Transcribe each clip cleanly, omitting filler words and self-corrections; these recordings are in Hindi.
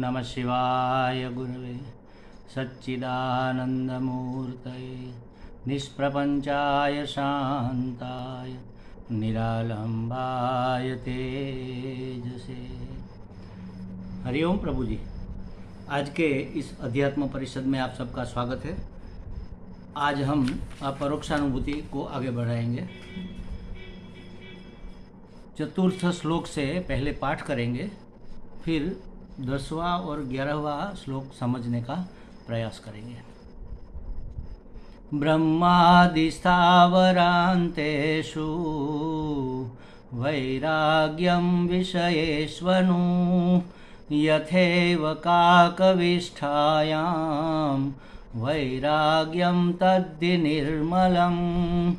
नमः शिवाय गुरवे सच्चिदानन्दमूर्तये निष्प्रपञ्चाय शान्ताय निरालम्बाय तेजसे। हरिओम प्रभु जी। आज के इस अध्यात्म परिषद में आप सबका स्वागत है। आज हम परोक्षानुभूति को आगे बढ़ाएंगे। चतुर्थ श्लोक से पहले पाठ करेंगे, फिर 10वां और 11वां श्लोक समझने का प्रयास करेंगे। ब्रह्मादिस्थावरान्तेषु वैराग्यं विषयेष्वनु यथैव काकविष्ठायां वैराग्यं तद्धि निर्मलम्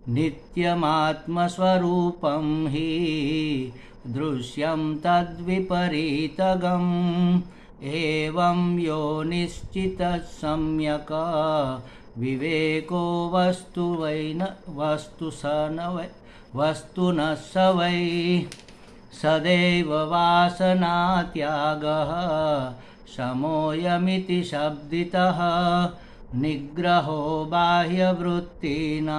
नित्यमात्मस्वरूपं हि दृश्यं तद्विपरीतगम् एवं यो निश्चितः सम्यक् विवेको वस्तु न स वै सदैव वासनात्यागः समोऽयमिति शब्दितः निग्रहो बाह्यवृत्तीनां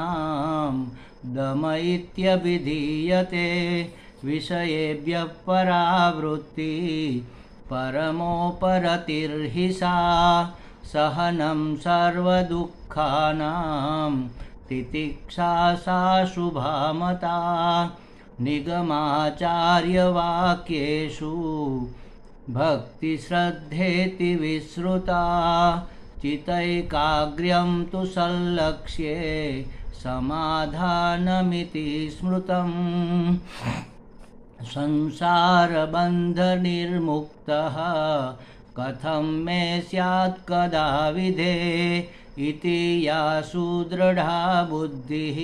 दम इत्यभिधीयते विषयेभ्यः परावृत्ति परमोपरतिर्हि सा सहनं सर्वदुःखानां तितिक्षा सा शुभामता निगमाचार्यवाक्येषु भक्तिश्रद्धेति विश्रुता चितैकाग्र्यं तु संलक्ष्ये समाधानमिति स्मृतम् संसारबन्धनिर्मुक्तः कथं मे स्यात् कदा विधे इति या सुदृढा बुद्धिः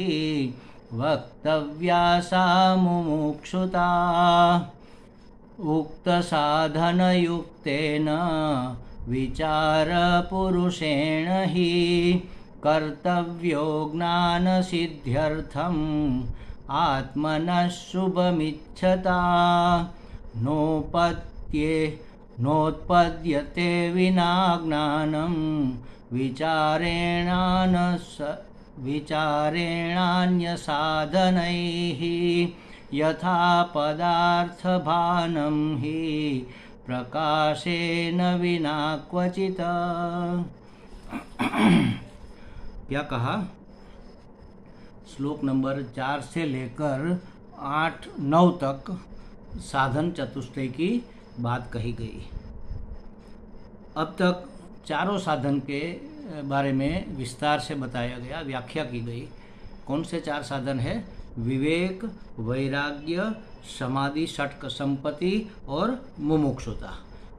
वक्तव्या सा मुमुक्षुता उक्तसाधनयुक्तेन विचारपुरुषेण हि कर्तव्यो ज्ञानसिद्ध्यर्थम् आत्मनः शुभमिच्छता नोत्पद्यते विना ज्ञानं विचारेणान्यसाधनैः यथा पदार्थभानं हि प्रकाशेन विना क्वचित्। क्या कहा? श्लोक नंबर 4 से लेकर 8-9 तक साधन चतुष्टय की बात कही गई। अब तक चारों साधन के बारे में विस्तार से बताया गया, व्याख्या की गई। कौन से 4 साधन है? विवेक, वैराग्य, समाधि षटक संपत्ति और मुमुक्षुता।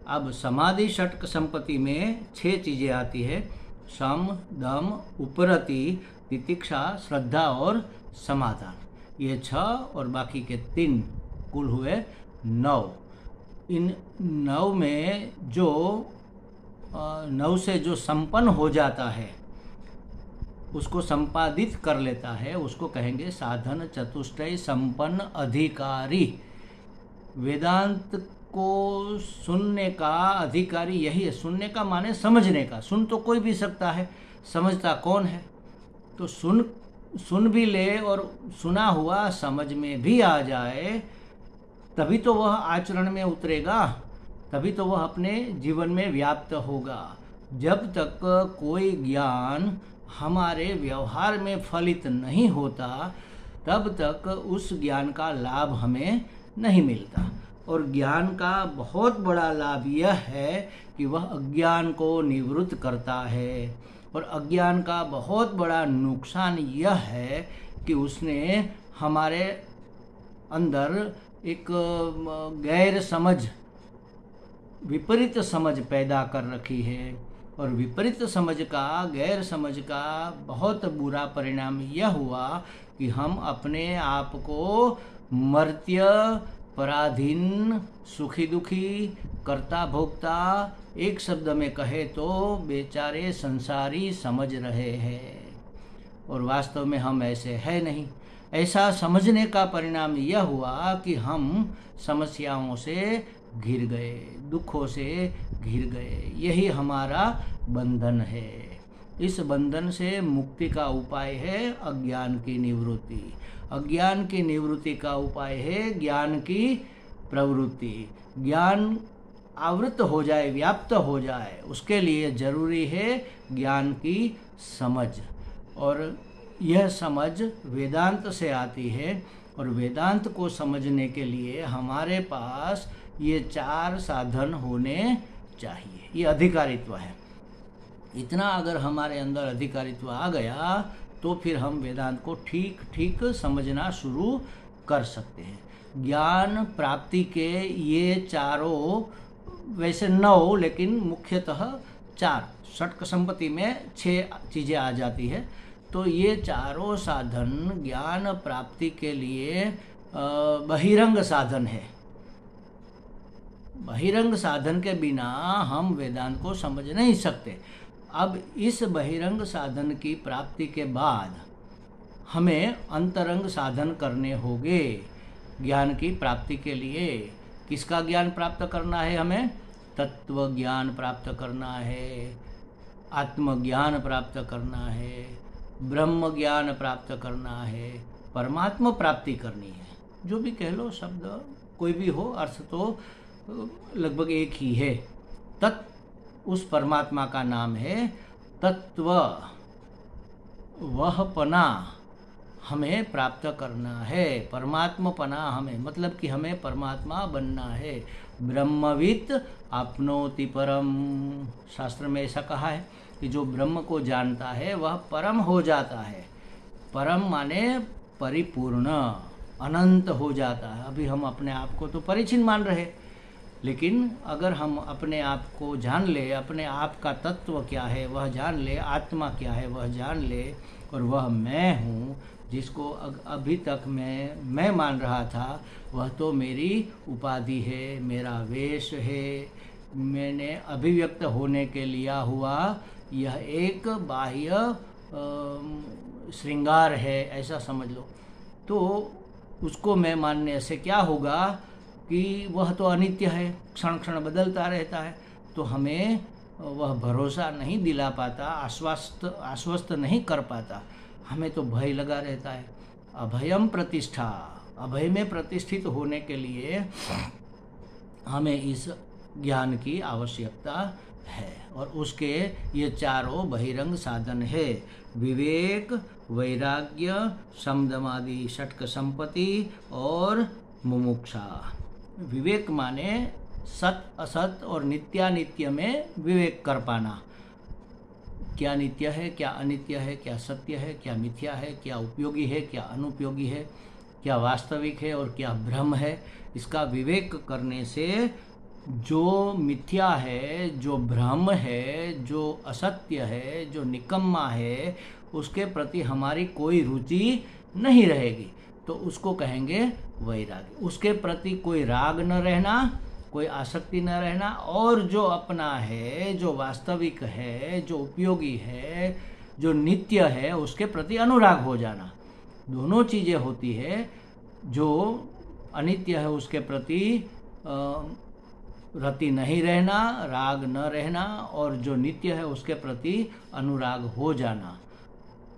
अब समाधि षटक संपत्ति में 6 चीजें आती है: सम, दम, उपरति, तितिक्षा, श्रद्धा और समाधान। ये 6 और बाकी के 3 कुल हुए 9। इन 9 में जो 9 से जो संपन्न हो जाता है, उसको संपादित कर लेता है, उसको कहेंगे साधन चतुष्टय संपन्न अधिकारी। वेदांत को सुनने का अधिकारी यही है। सुनने का माने समझने का। सुन तो कोई भी सकता है, समझता कौन है? तो सुन भी ले और सुना हुआ समझ में भी आ जाए, तभी तो वह आचरण में उतरेगा, तभी तो वह अपने जीवन में व्याप्त होगा। जब तक कोई ज्ञान हमारे व्यवहार में फलित नहीं होता, तब तक उस ज्ञान का लाभ हमें नहीं मिलता। और ज्ञान का बहुत बड़ा लाभ यह है कि वह अज्ञान को निवृत्त करता है। और अज्ञान का बहुत बड़ा नुकसान यह है कि उसने हमारे अंदर एक गैर समझ, विपरीत समझ पैदा कर रखी है। और विपरीत समझ का, गैर समझ का बहुत बुरा परिणाम यह हुआ कि हम अपने आप को मर्त्य, पराधीन, सुखी दुखी, कर्ता भोक्ता, एक शब्द में कहे तो बेचारे संसारी समझ रहे हैं। और वास्तव में हम ऐसे हैं नहीं। ऐसा समझने का परिणाम यह हुआ कि हम समस्याओं से घिर गए, दुखों से घिर गए। यही हमारा बंधन है। इस बंधन से मुक्ति का उपाय है अज्ञान की निवृत्ति। अज्ञान की निवृत्ति का उपाय है ज्ञान की प्रवृत्ति। ज्ञान आवृत हो जाए, व्याप्त हो जाए, उसके लिए जरूरी है ज्ञान की समझ। और यह समझ वेदांत से आती है। और वेदांत को समझने के लिए हमारे पास ये 4 साधन होने चाहिए। ये अधिकारित्व है। इतना अगर हमारे अंदर अधिकारित्व आ गया तो फिर हम वेदांत को ठीक ठीक समझना शुरू कर सकते हैं। ज्ञान प्राप्ति के ये चारों, वैसे 9 लेकिन मुख्यतः 4, षट्क संपत्ति में 6 चीज़ें आ जाती है। तो ये चारों साधन ज्ञान प्राप्ति के लिए बहिरंग साधन है। बहिरंग साधन के बिना हम वेदांत को समझ नहीं सकते। अब इस बहिरंग साधन की प्राप्ति के बाद हमें अंतरंग साधन करने होंगे ज्ञान की प्राप्ति के लिए। किसका ज्ञान प्राप्त करना है? हमें तत्व ज्ञान प्राप्त करना है, आत्मज्ञान प्राप्त करना है, ब्रह्म ज्ञान प्राप्त करना है, परमात्मा प्राप्ति करनी है। जो भी कह लो, शब्द कोई भी हो, अर्थ तो लगभग एक ही है। उस परमात्मा का नाम है तत्व। वह पना हमें प्राप्त करना है, परमात्मा पना हमें, मतलब कि हमें परमात्मा बनना है। ब्रह्मवित् आपनोति परम, शास्त्र में ऐसा कहा है कि जो ब्रह्म को जानता है वह परम हो जाता है। परम माने परिपूर्ण, अनंत हो जाता है। अभी हम अपने आप को तो परिचिन मान रहे, लेकिन अगर हम अपने आप को जान ले, अपने आप का तत्व क्या है वह जान ले, आत्मा क्या है वह जान ले, और वह मैं हूँ जिसको अभी तक मैं मान रहा था, वह तो मेरी उपाधि है, मेरा वेश है, मैंने अभिव्यक्त होने के लिया हुआ यह एक बाह्य श्रृंगार है, ऐसा समझ लो। तो उसको मैं मानने से क्या होगा कि वह तो अनित्य है, क्षण क्षण बदलता रहता है। तो हमें वह भरोसा नहीं दिला पाता, आश्वस्त नहीं कर पाता, हमें तो भय लगा रहता है। अभयम प्रतिष्ठा, अभय में प्रतिष्ठित होने के लिए हमें इस ज्ञान की आवश्यकता है। और उसके ये चारों बहिरंग साधन है: विवेक, वैराग्य, समदमादि षट्क संपत्ति और मुमुक्षा। विवेक माने सत असत और नित्यानित्य में विवेक कर पाना। क्या नित्य है, क्या अनित्य है, क्या सत्य है, क्या मिथ्या है, क्या उपयोगी है, क्या अनुपयोगी है, क्या वास्तविक है और क्या भ्रम है। इसका विवेक करने से जो मिथ्या है, जो भ्रम है, जो असत्य है, जो निकम्मा है, उसके प्रति हमारी कोई रुचि नहीं रहेगी। तो उसको कहेंगे वैराग्य। उसके प्रति कोई राग न रहना, कोई आसक्ति न रहना, और जो अपना है, जो वास्तविक है, जो उपयोगी है, जो नित्य है, उसके प्रति अनुराग हो जाना। दोनों चीज़ें होती है। जो अनित्य है उसके प्रति रति नहीं रहना, राग न रहना, और जो नित्य है उसके प्रति अनुराग हो जाना।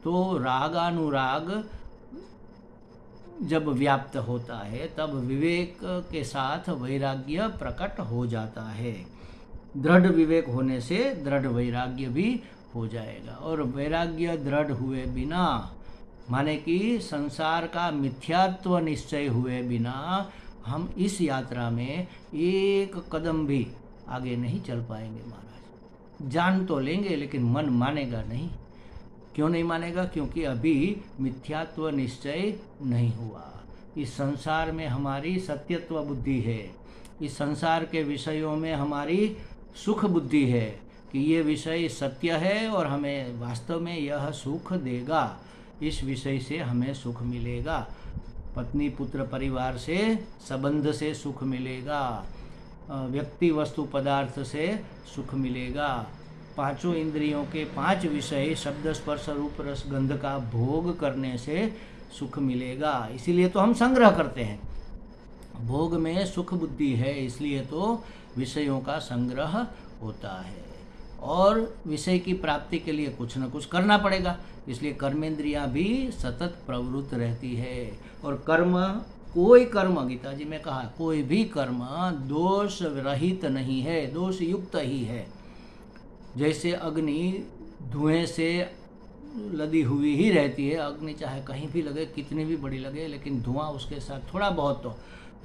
तो रागानुराग जब व्याप्त होता है तब विवेक के साथ वैराग्य प्रकट हो जाता है। दृढ़ विवेक होने से दृढ़ वैराग्य भी हो जाएगा। और वैराग्य दृढ़ हुए बिना, माने कि संसार का मिथ्यात्व निश्चय हुए बिना, हम इस यात्रा में एक कदम भी आगे नहीं चल पाएंगे महाराज। जान तो लेंगे लेकिन मन मानेगा नहीं। क्यों नहीं मानेगा? क्योंकि अभी मिथ्यात्व निश्चय नहीं हुआ। इस संसार में हमारी सत्यत्व बुद्धि है। इस संसार के विषयों में हमारी सुख बुद्धि है कि ये विषय सत्य है और हमें वास्तव में यह सुख देगा, इस विषय से हमें सुख मिलेगा। पत्नी पुत्र परिवार से, संबंध से सुख मिलेगा, व्यक्ति वस्तु पदार्थ से सुख मिलेगा। पांचों इंद्रियों के 5 विषय शब्द स्पर्श रूप रस गंध का भोग करने से सुख मिलेगा। इसीलिए तो हम संग्रह करते हैं। भोग में सुख बुद्धि है, इसलिए तो विषयों का संग्रह होता है और विषय की प्राप्ति के लिए कुछ न कुछ करना पड़ेगा, इसलिए कर्मेंद्रियां भी सतत प्रवृत्त रहती है। और कर्म, कोई कर्म, गीता जी में कहा कोई भी कर्म दोष रहित नहीं है, दोष युक्त ही है। जैसे अग्नि धुएं से लदी हुई ही रहती है, अग्नि चाहे कहीं भी लगे, कितनी भी बड़ी लगे, लेकिन धुआं उसके साथ थोड़ा बहुत तो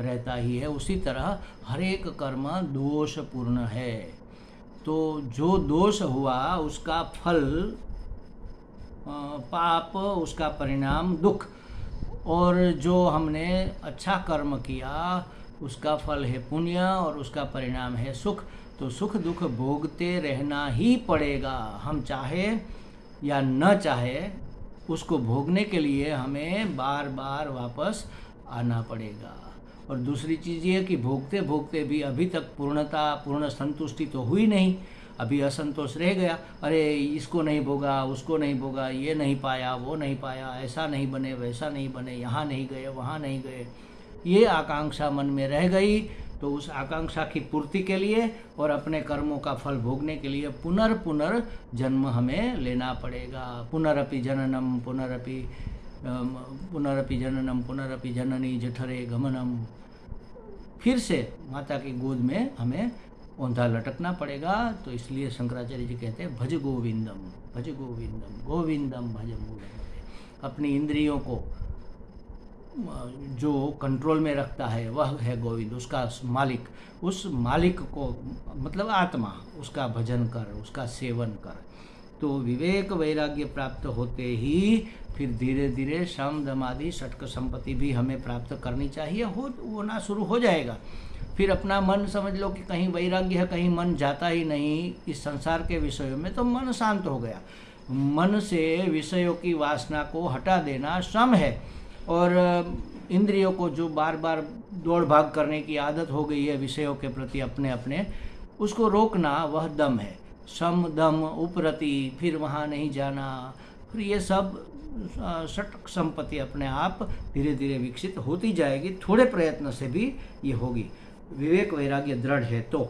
रहता ही है। उसी तरह हर एक कर्म दोषपूर्ण है, तो जो दोष हुआ उसका फल पाप, उसका परिणाम दुख, और जो हमने अच्छा कर्म किया उसका फल है पुण्य और उसका परिणाम है सुख। तो सुख दुख भोगते रहना ही पड़ेगा, हम चाहे या न चाहे, उसको भोगने के लिए हमें बार बार वापस आना पड़ेगा। और दूसरी चीज़ ये कि भोगते भोगते भी अभी तक पूर्णता, पूर्ण संतुष्टि तो हुई नहीं, अभी असंतोष रह गया। अरे इसको नहीं भोगा, उसको नहीं भोगा, ये नहीं पाया, वो नहीं पाया, ऐसा नहीं बने, वैसा नहीं बने, यहाँ नहीं गए, वहाँ नहीं गए, ये आकांक्षा मन में रह गई। तो उस आकांक्षा की पूर्ति के लिए और अपने कर्मों का फल भोगने के लिए पुनर्जन्म हमें लेना पड़ेगा। पुनरपि जननम पुनरपि जननम पुनरपि जननी जठरे गमनम, फिर से माता की गोद में हमें औंधा लटकना पड़ेगा। तो इसलिए शंकराचार्य जी कहते हैं भज गोविंदम, भज गोविंदम, गोविंदम भज मूलम। अपनी इंद्रियों को जो कंट्रोल में रखता है वह है गोविंद, उसका मालिक। उस मालिक को मतलब आत्मा, उसका भजन कर, उसका सेवन कर। तो विवेक वैराग्य प्राप्त होते ही फिर धीरे धीरे शम दम आदि षटक संपत्ति भी हमें प्राप्त करनी चाहिए, होना शुरू हो जाएगा। फिर अपना मन समझ लो कि कहीं वैराग्य है, कहीं मन जाता ही नहीं इस संसार के विषयों में, तो मन शांत हो गया। मन से विषयों की वासना को हटा देना श्रम है, और इंद्रियों को जो बार बार दौड़ भाग करने की आदत हो गई है विषयों के प्रति अपने अपने, उसको रोकना वह दम है। सम दम उपरति, फिर वहाँ नहीं जाना, फिर ये सब षटक संपत्ति अपने आप धीरे धीरे विकसित होती जाएगी, थोड़े प्रयत्न से भी ये होगी, विवेक वैराग्य दृढ़ है तो।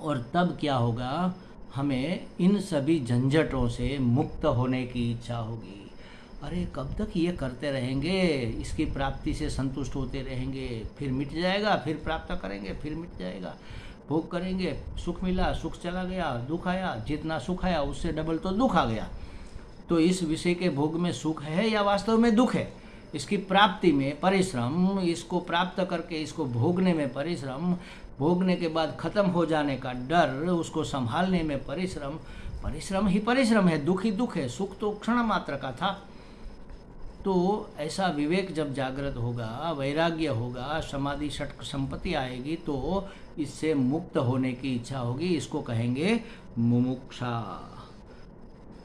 और तब क्या होगा, हमें इन सभी झंझटों से मुक्त होने की इच्छा होगी। अरे कब तक ये करते रहेंगे, इसकी प्राप्ति से संतुष्ट होते रहेंगे, फिर मिट जाएगा, फिर प्राप्त करेंगे, फिर मिट जाएगा, भोग करेंगे, सुख मिला, सुख चला गया, दुख आया, जितना सुख आया उससे डबल तो दुख आ गया। तो इस विषय के भोग में सुख है या वास्तव में दुख है, इसकी प्राप्ति में परिश्रम, इसको प्राप्त करके इसको भोगने में परिश्रम, भोगने के बाद खत्म हो जाने का डर, उसको संभालने में परिश्रम, परिश्रम ही परिश्रम है, दुख ही दुख है, सुख तो क्षण मात्र का था। तो ऐसा विवेक जब जागृत होगा, वैराग्य होगा, समाधि षटक संपत्ति आएगी, तो इससे मुक्त होने की इच्छा होगी, इसको कहेंगे मुमुक्षा।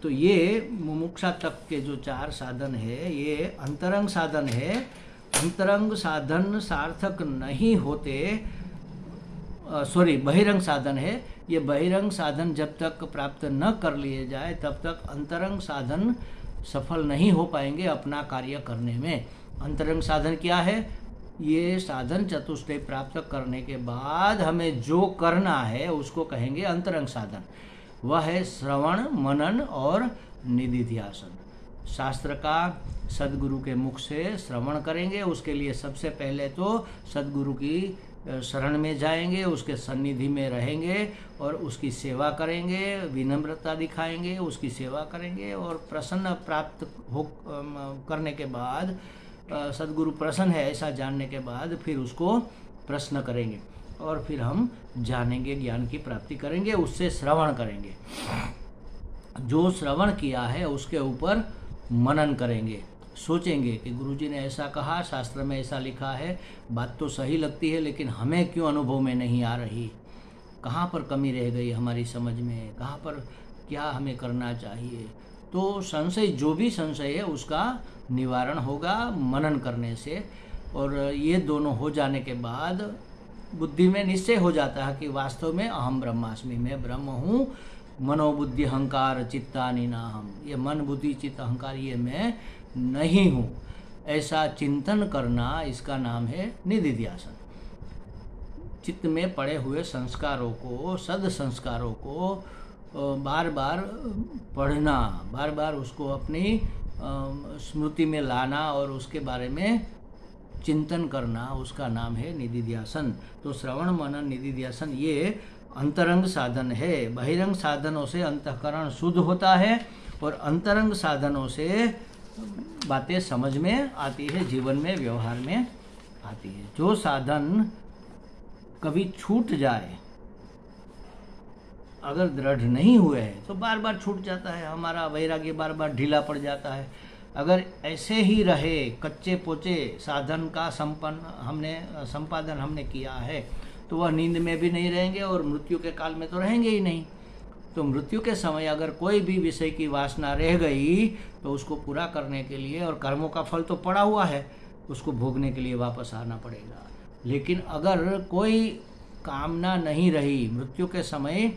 तो ये मुमुक्षा तक के जो 4 साधन है, ये अंतरंग साधन है। अंतरंग साधन सार्थक नहीं होते, बहिरंग साधन है। ये बहिरंग साधन जब तक प्राप्त न कर लिए जाए तब तक अंतरंग साधन सफल नहीं हो पाएंगे अपना कार्य करने में। अंतरंग साधन क्या है, ये साधन चतुष्टय प्राप्त करने के बाद हमें जो करना है उसको कहेंगे अंतरंग साधन। वह है श्रवण, मनन और निधिध्यासन। शास्त्र का सद्गुरु के मुख से श्रवण करेंगे, उसके लिए सबसे पहले तो सद्गुरु की शरण में जाएंगे, उसके सन्निधि में रहेंगे और उसकी सेवा करेंगे, विनम्रता दिखाएंगे, उसकी सेवा करेंगे, और प्रसन्न प्राप्त हो करने के बाद, सद्गुरु प्रसन्न है ऐसा जानने के बाद फिर उसको प्रश्न करेंगे और फिर हम जानेंगे, ज्ञान की प्राप्ति करेंगे, उससे श्रवण करेंगे। जो श्रवण किया है उसके ऊपर मनन करेंगे, सोचेंगे कि गुरुजी ने ऐसा कहा, शास्त्र में ऐसा लिखा है, बात तो सही लगती है लेकिन हमें क्यों अनुभव में नहीं आ रही, कहाँ पर कमी रह गई हमारी समझ में, कहाँ पर क्या हमें करना चाहिए। तो संशय, जो भी संशय है उसका निवारण होगा मनन करने से। और ये दोनों हो जाने के बाद बुद्धि में निश्चय हो जाता है कि वास्तव में अहम ब्रह्मास्मि, मैं ब्रह्म हूँ, मनोबुद्धि अहंकार चित्तानि नाहम, ये मन बुद्धि चित्त अहंकार ये मैं नहीं हूँ। ऐसा चिंतन करना, इसका नाम है निदिध्यासन। चित्त में पड़े हुए संस्कारों को, सद संस्कारों को बार बार पढ़ना, बार बार उसको अपनी स्मृति में लाना और उसके बारे में चिंतन करना, उसका नाम है निदिध्यासन। तो श्रवण मनन निदिध्यासन ये अंतरंग साधन है। बहिरंग साधनों से अंतःकरण शुद्ध होता है और अंतरंग साधनों से बातें समझ में आती है, जीवन में, व्यवहार में आती है। जो साधन कभी छूट जाए, अगर दृढ़ नहीं हुए हैं तो बार बार छूट जाता है, हमारा वैराग्य बार बार ढीला पड़ जाता है। अगर ऐसे ही रहे, कच्चे पोचे साधन का संपादन हमने किया है, तो वह नींद में भी नहीं रहेंगे और मृत्यु के काल में तो रहेंगे ही नहीं। तो मृत्यु के समय अगर कोई भी विषय की वासना रह गई तो उसको पूरा करने के लिए, और कर्मों का फल तो पड़ा हुआ है, उसको भोगने के लिए वापस आना पड़ेगा। लेकिन अगर कोई कामना नहीं रही, मृत्यु के समय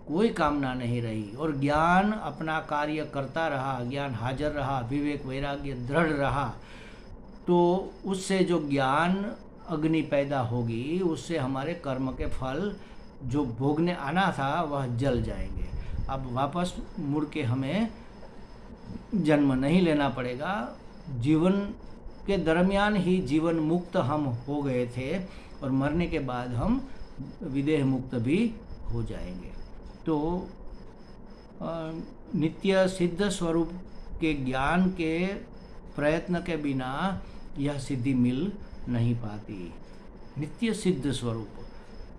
कोई कामना नहीं रही और ज्ञान अपना कार्य करता रहा, ज्ञान हाजिर रहा, विवेक वैराग्य दृढ़ रहा, तो उससे जो ज्ञान अग्नि पैदा होगी, उससे हमारे कर्म के फल जो भोगने आना था वह जल जाएंगे। अब वापस मुड़ के हमें जन्म नहीं लेना पड़ेगा। जीवन के दरमियान ही जीवन मुक्त हम हो गए थे और मरने के बाद हम विदेह मुक्त भी हो जाएंगे। तो नित्य सिद्ध स्वरूप के ज्ञान के प्रयत्न के बिना यह सिद्धि मिल नहीं पाती। नित्य सिद्ध स्वरूप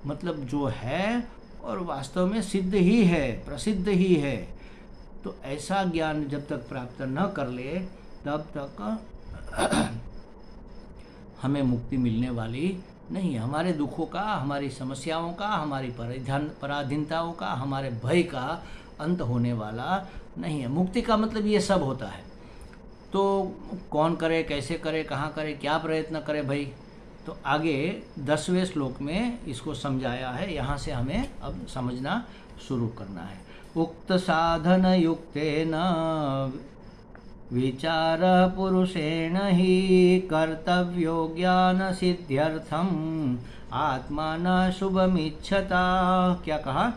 मतलब जो है और वास्तव में सिद्ध ही है, प्रसिद्ध ही है। तो ऐसा ज्ञान जब तक प्राप्त न कर ले तब तक हमें मुक्ति मिलने वाली नहीं। हमारे दुखों का, हमारी समस्याओं का, हमारी पराधीनताओं का, हमारे भय का अंत होने वाला नहीं है। मुक्ति का मतलब ये सब होता है। तो कौन करे, कैसे करे, कहाँ करे, क्या प्रयत्न करे भाई, तो आगे 10वें श्लोक में इसको समझाया है। यहाँ से हमें अब समझना शुरू करना है। उक्त साधन युक्तेन विचार पुरुषेण ही कर्तव्यो ज्ञान सिद्ध्यर्थम आत्मान शुभमिच्छता। क्या कहा?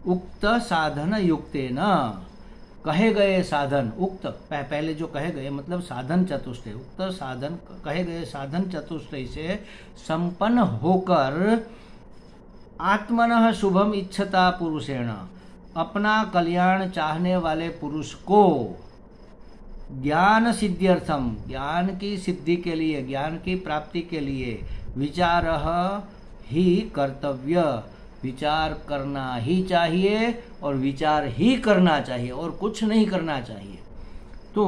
उक्त साधन युक्तेन, कहे गए साधन, उक्त पहले जो कहे गए मतलब साधन चतुष्टय, उक्त साधन कहे गए साधन चतुष्टय से संपन्न होकर आत्मनः शुभम इच्छता पुरुषेण, अपना कल्याण चाहने वाले पुरुष को ज्ञान सिद्ध्यर्थम, ज्ञान की सिद्धि के लिए, ज्ञान की प्राप्ति के लिए विचार ही कर्तव्य, विचार करना ही चाहिए और विचार ही करना चाहिए और कुछ नहीं करना चाहिए। तो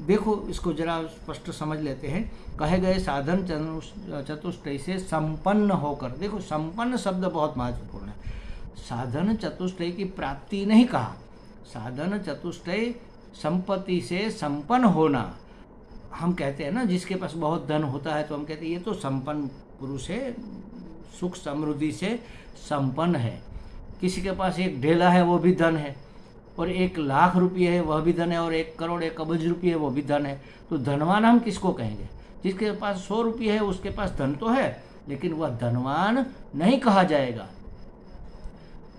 देखो इसको जरा स्पष्ट समझ लेते हैं। कहे गए साधन चतुष्टय से संपन्न होकर, देखो संपन्न शब्द बहुत महत्वपूर्ण है। साधन चतुष्टय की प्राप्ति नहीं कहा, साधन चतुष्टय संपत्ति से संपन्न होना। हम कहते हैं ना, जिसके पास बहुत धन होता है तो हम कहते हैं ये तो संपन्न पुरुष है, सुख समृद्धि से संपन्न है। किसी के पास एक ढेला है वो भी धन है, और 1 लाख रुपये है वह भी धन है, और 1 करोड़ 1 अब्ज रुपये वो भी धन है। तो धनवान हम किसको कहेंगे? जिसके पास 100 रुपये है उसके पास धन तो है, लेकिन वह धनवान नहीं कहा जाएगा।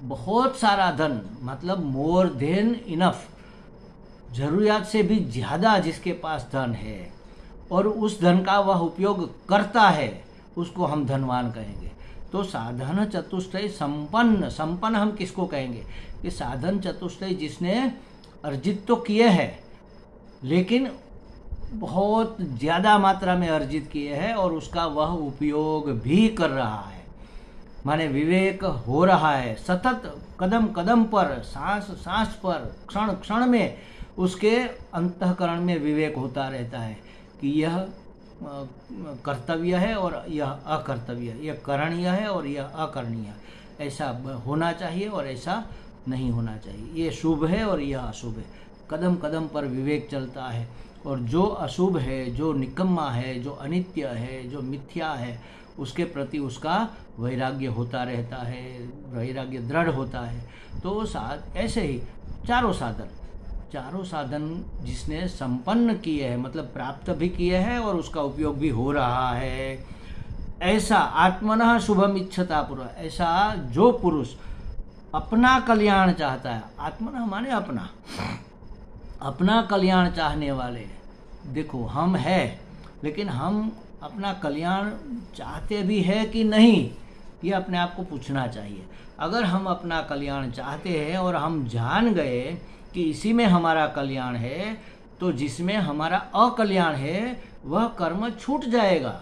बहुत सारा धन मतलब मोर देन इनफ, जरूरियात से भी ज़्यादा जिसके पास धन है और उस धन का वह उपयोग करता है, उसको हम धनवान कहेंगे। तो साधन चतुष्टय संपन्न, संपन्न हम किसको कहेंगे? कि साधन चतुष्टय जिसने अर्जित तो किए हैं लेकिन बहुत ज़्यादा मात्रा में अर्जित किए हैं और उसका वह उपयोग भी कर रहा है, माने विवेक हो रहा है। सतत कदम कदम पर, सांस सांस पर, क्षण क्षण में उसके अंतःकरण में विवेक होता रहता है कि यह कर्तव्य है और यह अकर्तव्य है, यह करणीय है और यह अकरणीय है, ऐसा होना चाहिए और ऐसा नहीं होना चाहिए, ये शुभ है और यह अशुभ है। कदम कदम पर विवेक चलता है और जो अशुभ है, जो निकम्मा है, जो अनित्य है, जो मिथ्या है, उसके प्रति उसका वैराग्य होता रहता है, वैराग्य दृढ़ होता है। तो ऐसे ही चारों साधन, चारों साधन जिसने संपन्न किए हैं, मतलब प्राप्त भी किए हैं और उसका उपयोग भी हो रहा है, ऐसा आत्मनः शुभम इच्छता पुरुष, ऐसा जो पुरुष अपना कल्याण चाहता है, आत्मनः माने अपना, अपना कल्याण चाहने वाले। देखो हम है, लेकिन हम अपना कल्याण चाहते भी है कि नहीं, ये अपने आप को पूछना चाहिए। अगर हम अपना कल्याण चाहते हैं और हम जान गए कि इसी में हमारा कल्याण है, तो जिसमें हमारा अकल्याण है वह कर्म छूट जाएगा।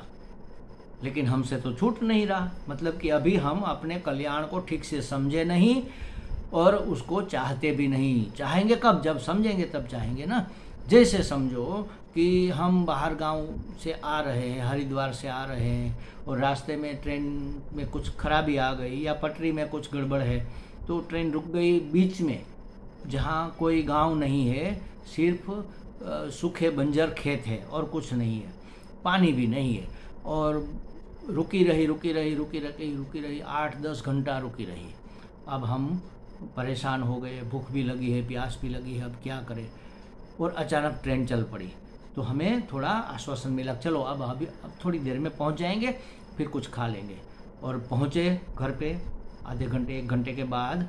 लेकिन हमसे तो छूट नहीं रहा, मतलब कि अभी हम अपने कल्याण को ठीक से समझे नहीं और उसको चाहते भी नहीं। चाहेंगे कब? जब समझेंगे तब चाहेंगे ना। जैसे समझो कि हम बाहर गांव से आ रहे हैं, हरिद्वार से आ रहे हैं, और रास्ते में ट्रेन में कुछ खराबी आ गई या पटरी में कुछ गड़बड़ है, तो ट्रेन रुक गई बीच में, जहाँ कोई गांव नहीं है, सिर्फ सूखे बंजर खेत है और कुछ नहीं है, पानी भी नहीं है, और रुकी रही 8-10 घंटा रुकी रही। अब हम परेशान हो गए, भूख भी लगी है, प्यास भी लगी है, अब क्या करें। और अचानक ट्रेन चल पड़ी, तो हमें थोड़ा आश्वासन मिला, चलो अब थोड़ी देर में पहुंच जाएंगे, फिर कुछ खा लेंगे। और पहुंचे घर पे आधे घंटे 1 घंटे के बाद,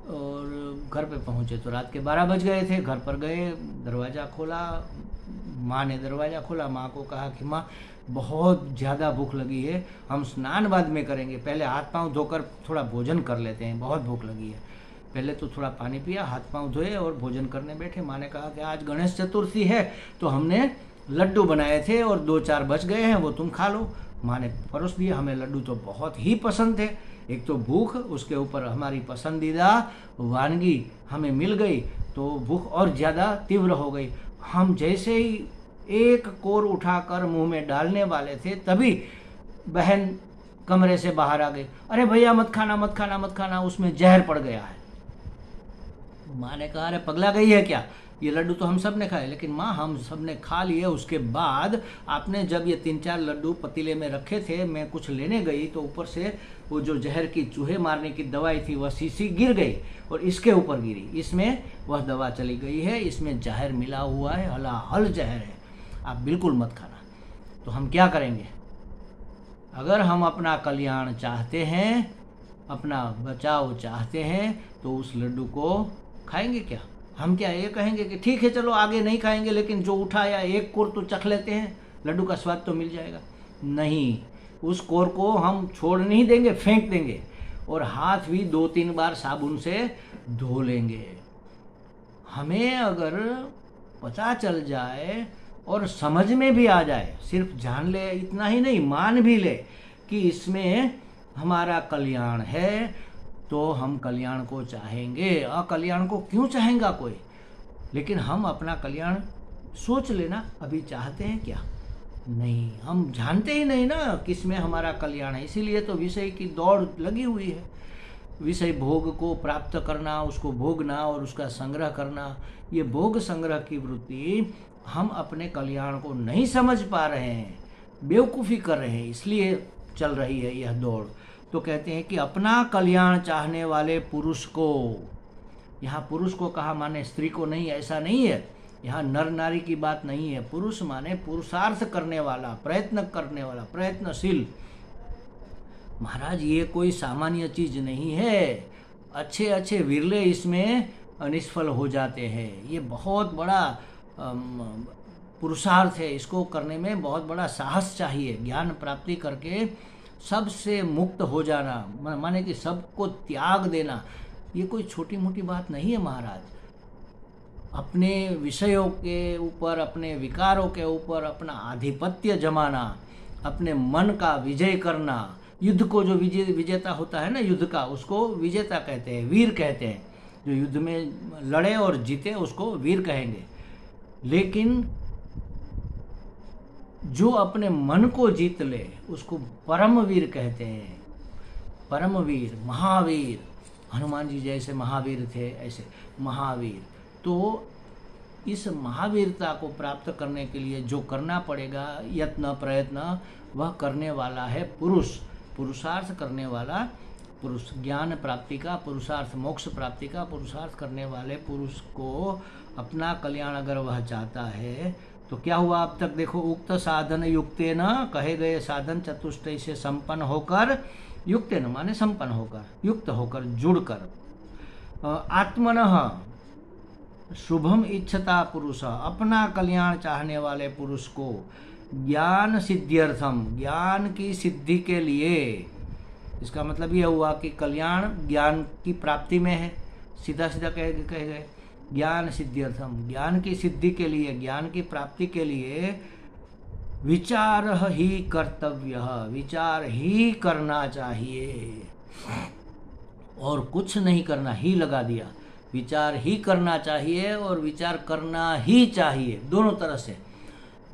और घर पे पहुंचे तो रात के 12 बज गए थे। घर पर गए, दरवाज़ा खोला, माँ ने दरवाज़ा खोला। माँ को कहा कि माँ बहुत ज़्यादा भूख लगी है, हम स्नान बाद में करेंगे, पहले हाथ पांव धोकर थोड़ा भोजन कर लेते हैं, बहुत भूख लगी है। पहले तो थोड़ा पानी पिया, हाथ पांव धोए और भोजन करने बैठे। माँ ने कहा कि आज गणेश चतुर्थी है, तो हमने लड्डू बनाए थे और 2-4 बच गए हैं, वो तुम खा लो। माँ ने परोस दिए। हमें लड्डू तो बहुत ही पसंद थे, एक तो भूख, उसके ऊपर हमारी पसंदीदा वानगी हमें मिल गई, तो भूख और ज़्यादा तीव्र हो गई। हम जैसे ही एक कोर उठाकर मुंह में डालने वाले थे, तभी बहन कमरे से बाहर आ गई, अरे भैया मत खाना मत खाना मत खाना, उसमें जहर पड़ गया है। माँ ने कहा, अरे पगला गई है क्या, ये लड्डू तो हम सब ने खाए। लेकिन माँ हम सब ने खा लिए, उसके बाद आपने जब ये 3-4 लड्डू पतीले में रखे थे, मैं कुछ लेने गई तो ऊपर से वो जो जहर की चूहे मारने की दवाई थी वह शीशी गिर गई और इसके ऊपर गिरी, इसमें वह दवा चली गई है, इसमें जहर मिला हुआ है, हलाहल जहर है, आप बिल्कुल मत खाना। तो हम क्या करेंगे? अगर हम अपना कल्याण चाहते हैं, अपना बचाव चाहते हैं, तो उस लड्डू को खाएंगे क्या? हम क्या ये कहेंगे कि ठीक है चलो आगे नहीं खाएंगे, लेकिन जो उठाया एक कोर तो चख लेते हैं, लड्डू का स्वाद तो मिल जाएगा? नहीं, उस कोर को हम छोड़ नहीं देंगे, फेंक देंगे, और हाथ भी 2-3 बार साबुन से धो लेंगे। हमें अगर पता चल जाए और समझ में भी आ जाए, सिर्फ जान ले इतना ही नहीं, मान भी ले कि इसमें हमारा कल्याण है, तो हम कल्याण को चाहेंगे। अकल्याण को क्यों चाहेगा कोई? लेकिन हम अपना कल्याण सोच लेना, अभी चाहते हैं क्या? नहीं, हम जानते ही नहीं ना किसमें हमारा कल्याण है। इसीलिए तो विषय की दौड़ लगी हुई है। विषय भोग को प्राप्त करना, उसको भोगना और उसका संग्रह करना, ये भोग संग्रह की वृत्ति हम अपने कल्याण को नहीं समझ पा रहे हैं, बेवकूफ़ी कर रहे हैं, इसलिए चल रही है यह दौड़। तो कहते हैं कि अपना कल्याण चाहने वाले पुरुष को, यहाँ पुरुष को कहा माने स्त्री को नहीं, ऐसा नहीं है, यहाँ नर नारी की बात नहीं है। पुरुष माने पुरुषार्थ करने वाला, प्रयत्न करने वाला, प्रयत्नशील। महाराज ये कोई सामान्य चीज नहीं है, अच्छे अच्छे विरले इसमें निष्फल हो जाते हैं। ये बहुत बड़ा पुरुषार्थ है, इसको करने में बहुत बड़ा साहस चाहिए। ज्ञान प्राप्ति करके सबसे मुक्त हो जाना, माने कि सबको त्याग देना, ये कोई छोटी मोटी बात नहीं है महाराज। अपने विषयों के ऊपर, अपने विकारों के ऊपर अपना आधिपत्य जमाना, अपने मन का विजय करना, युद्ध को जो विजेता होता है ना, युद्ध का, उसको विजेता कहते हैं, वीर कहते हैं। जो युद्ध में लड़े और जीते उसको वीर कहेंगे। लेकिन जो अपने मन को जीत ले उसको परमवीर कहते हैं। परमवीर, महावीर, हनुमान जी जैसे महावीर थे, ऐसे महावीर। तो इस महावीरता को प्राप्त करने के लिए जो करना पड़ेगा, यत्न प्रयत्न, वह करने वाला है पुरुष, पुरुषार्थ करने वाला पुरुष, ज्ञान प्राप्ति का पुरुषार्थ, मोक्ष प्राप्ति का पुरुषार्थ करने वाले पुरुष को अपना कल्याण अगर वह चाहता है तो क्या हुआ अब तक देखो, उक्त साधन युक्तेन, कहे गए साधन चतुष्टय से संपन्न होकर, युक्तेन माने संपन्न होकर, युक्त होकर, जुड़कर, आत्मनः शुभम इच्छता पुरुष, अपना कल्याण चाहने वाले पुरुष को ज्ञान सिद्ध्यर्थम, ज्ञान की सिद्धि के लिए, इसका मतलब यह हुआ कि कल्याण ज्ञान की प्राप्ति में है, सीधा सीधा कहे गए ज्ञान सिद्ध्यर्थम, ज्ञान की सिद्धि के लिए, ज्ञान की प्राप्ति के लिए विचार ही कर्तव्य, विचार ही करना चाहिए और कुछ नहीं करना, ही लगा दिया, विचार ही करना चाहिए और विचार करना ही चाहिए, दोनों तरह से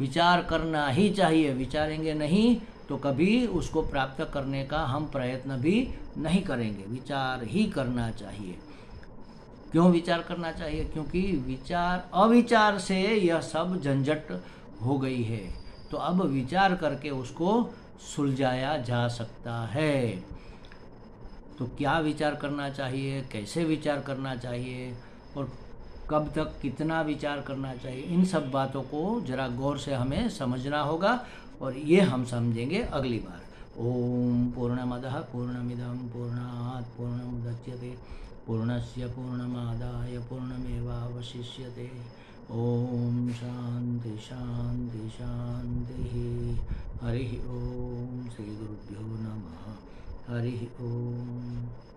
विचार करना ही चाहिए। विचारेंगे नहीं तो कभी उसको प्राप्त करने का हम प्रयत्न भी नहीं करेंगे, विचार ही करना चाहिए। क्यों विचार करना चाहिए? क्योंकि विचार, अविचार से यह सब झंझट हो गई है, तो अब विचार करके उसको सुलझाया जा सकता है। तो क्या विचार करना चाहिए, कैसे विचार करना चाहिए और कब तक कितना विचार करना चाहिए, इन सब बातों को जरा गौर से हमें समझना होगा और ये हम समझेंगे अगली बार। ओम पूर्णमदः पूर्णमिदं पूर्णात् पूर्णमुदच्यते पूर्णस्य पूर्णमादाय पूर्णमेवावशिष्यते। ओम शांति शांति शांति। हरि ओम। श्री गुरुभ्यो नमः। हरि ओम।